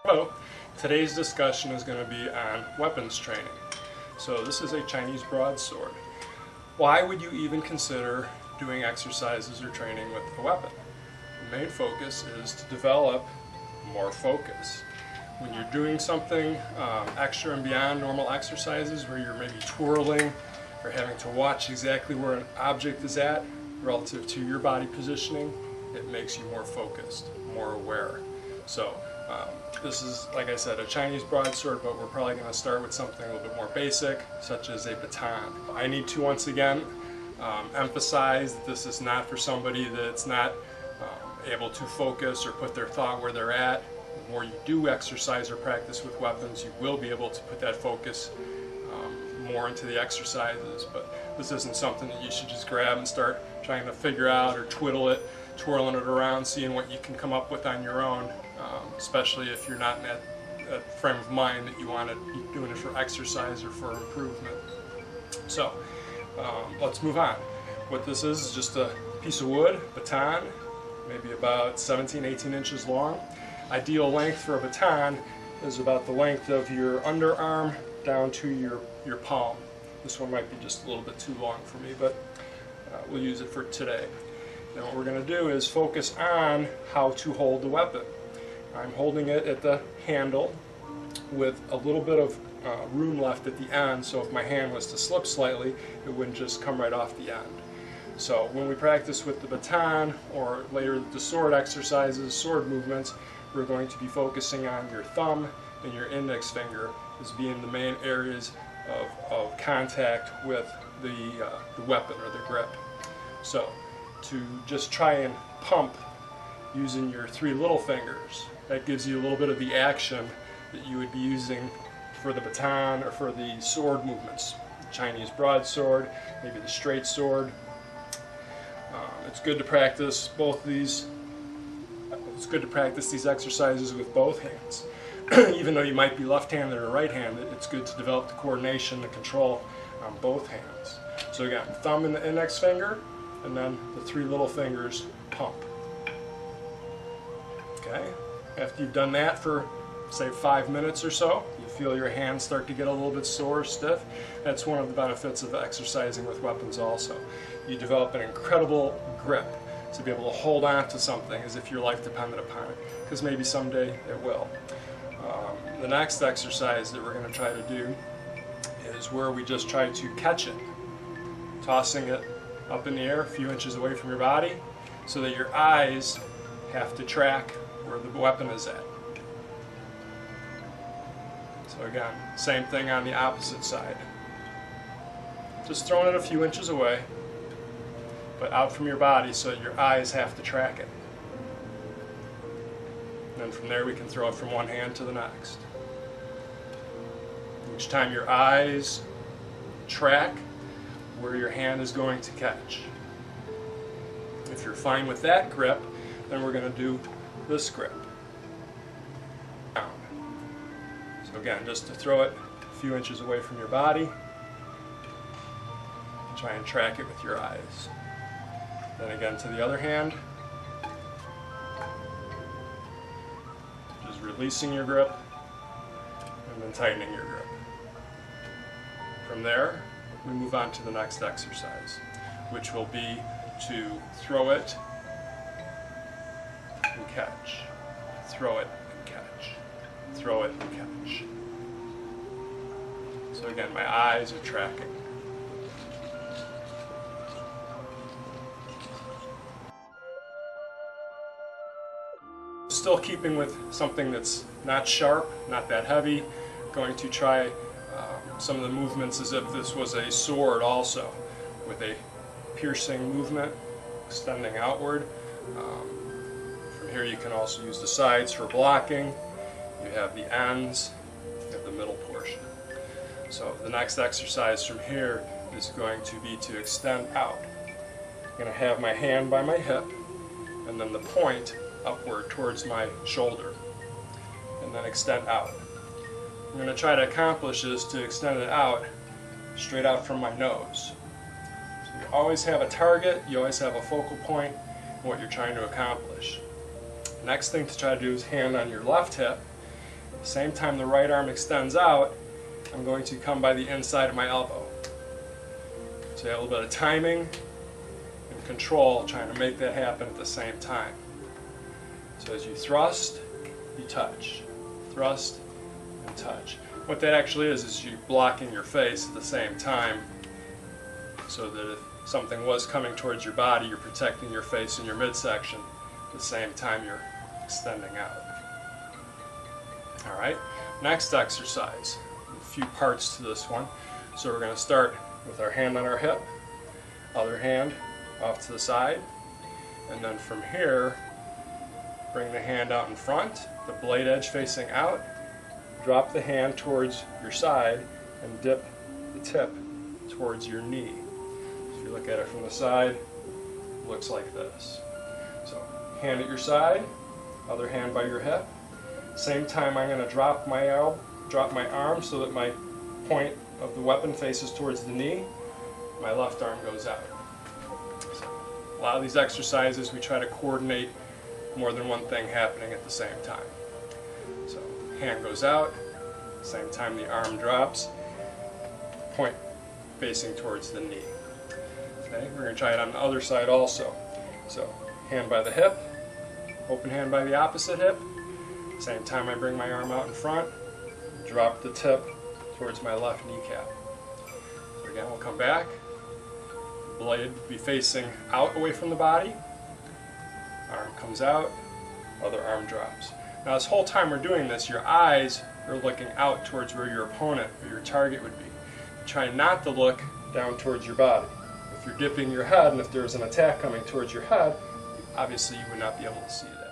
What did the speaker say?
Hello, today's discussion is going to be on weapons training. So this is a Chinese broadsword. Why would you even consider doing exercises or training with a weapon? The main focus is to develop more focus. When you're doing something extra and beyond normal exercises where you're maybe twirling or having to watch exactly where an object is at relative to your body positioning, it makes you more focused, more aware. So this is, like I said, a Chinese broadsword, but we're probably going to start with something a little bit more basic, such as a baton. I need to once again emphasize that this is not for somebody that's not able to focus or put their thought where they're at. The more you do exercise or practice with weapons, you will be able to put that focus more into the exercises, but this isn't something that you should just grab and start trying to figure out or twirling it around, seeing what you can come up with on your own, especially if you're not in that frame of mind that you want to be doing it for exercise or for improvement. So let's move on. What this is just a piece of wood, baton, maybe about 17-18 inches long. Ideal length for a baton is about the length of your underarm down to your palm. This one might be just a little bit too long for me, but we'll use it for today. Now what we're going to do is focus on how to hold the weapon. I'm holding it at the handle with a little bit of room left at the end, so if my hand was to slip slightly, it wouldn't just come right off the end. So when we practice with the baton or later the sword exercises, sword movements, we're going to be focusing on your thumb and your index finger as being the main areas of contact with the weapon or the grip. So to just try and pump using your three little fingers, that gives you a little bit of the action that you would be using for the baton or for the sword movements. The Chinese broadsword, maybe the straight sword. It's good to practice both these. It's good to practice these exercises with both hands. Even though you might be left-handed or right-handed, it's good to develop the coordination, the control on both hands. So again, thumb and the index finger, and then the three little fingers pump. Okay? After you've done that for, say, 5 minutes or so, you feel your hands start to get a little bit sore, stiff. That's one of the benefits of exercising with weapons also. You develop an incredible grip to be able to hold on to something as if your life depended upon it, because maybe someday it will. The next exercise that we're going to try to do is where we just try to catch it, tossing it up in the air a few inches away from your body so that your eyes have to track where the weapon is at. So again, same thing on the opposite side. Just throwing it a few inches away, but out from your body so that your eyes have to track it. And then from there we can throw it from one hand to the next. Each time your eyes track where your hand is going to catch. If you're fine with that grip, then we're going to do this grip. Down. So again, just to throw it a few inches away from your body, try and track it with your eyes. Then again to the other hand, just releasing your grip and then tightening your grip. From there, we move on to the next exercise, which will be to throw it and catch, throw it and catch, throw it and catch. So again, my eyes are tracking. Still keeping with something that's not sharp, not that heavy, going to try some of the movements as if this was a sword also, with a piercing movement, extending outward. From here you can also use the sides for blocking. You have the ends, you have the middle portion. So the next exercise from here is going to be to extend out. I'm going to have my hand by my hip and then the point upward towards my shoulder, and then extend out. I'm going to try to accomplish this to extend it out straight out from my nose. So you always have a target, you always have a focal point in what you're trying to accomplish. Next thing to try to do is hand on your left hip Same time the right arm extends out, I'm going to come by the inside of my elbow. So you have a little bit of timing and control, trying to make that happen at the same time. So as you thrust, you touch. Thrust and touch. What that actually is you blocking your face at the same time, so that if something was coming towards your body, you're protecting your face and your midsection at the same time you're extending out. Alright, next exercise. A few parts to this one. So we're going to start with our hand on our hip, other hand off to the side, and then from here, bring the hand out in front, the blade edge facing out, drop the hand towards your side, and dip the tip towards your knee. If you look at it from the side, it looks like this. So, hand at your side, other hand by your hip. Same time I'm going to drop my arm so that my point of the weapon faces towards the knee. My left arm goes out. So, a lot of these exercises we try to coordinate more than one thing happening at the same time. So, hand goes out, same time the arm drops, point facing towards the knee. Okay, we're going to try it on the other side also. So, hand by the hip, open hand by the opposite hip. Same time I bring my arm out in front, drop the tip towards my left kneecap. So again, we'll come back. Blade will be facing out away from the body. Arm comes out, other arm drops. Now this whole time we're doing this, your eyes are looking out towards where your opponent or your target would be. Try not to look down towards your body. If you're dipping your head and if there's an attack coming towards your head, obviously you would not be able to see that.